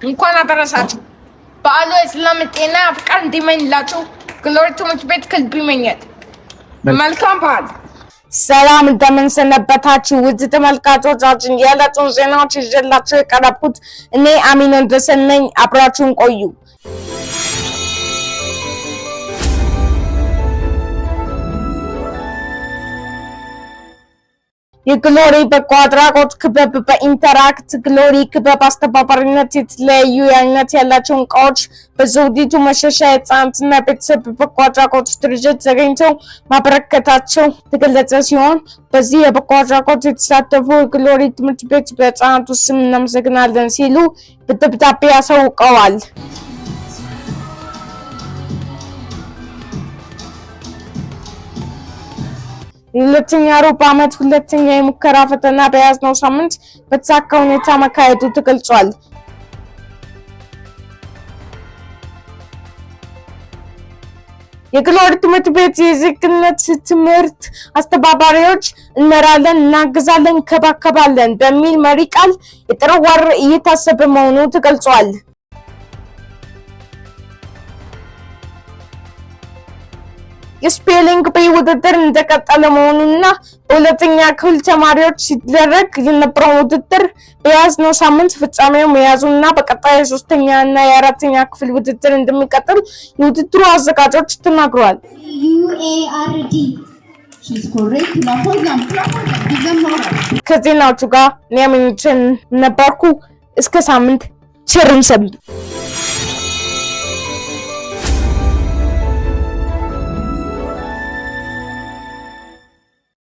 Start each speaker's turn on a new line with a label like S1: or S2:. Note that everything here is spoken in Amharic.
S1: እንኳን አደረሳችሁ። በዓሉ የሰላም ጤና ፍቅር እንዲመኝላችሁ ግሎሪ ትምህርት ቤት ከልብ ይመኛል። መልካም በዓል።
S2: ሰላም እንደምን ሰነበታችሁ ውድ ተመልካቾቻችን፣ የዕለቱን ዜናዎች ይዤላችሁ የቀረብኩት እኔ አሚን እንደሰን ነኝ። አብራችሁን ቆዩ። የግሎሪ በጎ አድራጎት ክበብ በኢንተራክት ግሎሪ ክበብ አስተባባሪነት የተለያዩ አይነት ያላቸውን እቃዎች በዘውዲቱ መሸሻ የህፃናትና ቤተሰብ በጎ አድራጎት ድርጅት ተገኝተው ማበረከታቸው ተገለጸ ሲሆን በዚህ የበጎ አድራጎት የተሳተፉ የግሎሪ ትምህርት ቤት በህፃናቱ ስም እናመሰግናለን ሲሉ በደብዳቤ አሳውቀዋል። የሁለተኛ ሩብ ዓመት ሁለተኛ የሙከራ ፈተና በያዝነው ሳምንት በተሳካ ሁኔታ መካሄዱ ተገልጿል። የግሎሪ ትምህርት ቤት የዜግነት ትምህርት አስተባባሪዎች እንመራለን፣ እናግዛለን፣ እንከባከባለን በሚል መሪ ቃል የጥር ወር እየታሰበ መሆኑ ተገልጿል። የስፔሊንግ ቤ ውድድር እንደቀጠለ መሆኑንና በሁለተኛ ክፍል ተማሪዎች ሲደረግ የነበረው ውድድር በያዝነው ሳምንት ፍጻሜው መያዙንና በቀጣይ የሶስተኛ እና የአራተኛ ክፍል ውድድር እንደሚቀጥል የውድድሩ አዘጋጆች ተናግረዋል። ከዜናዎቹ ጋር ኒያሚኒችን ነበርኩ። እስከ ሳምንት ቸር እንሰንብት።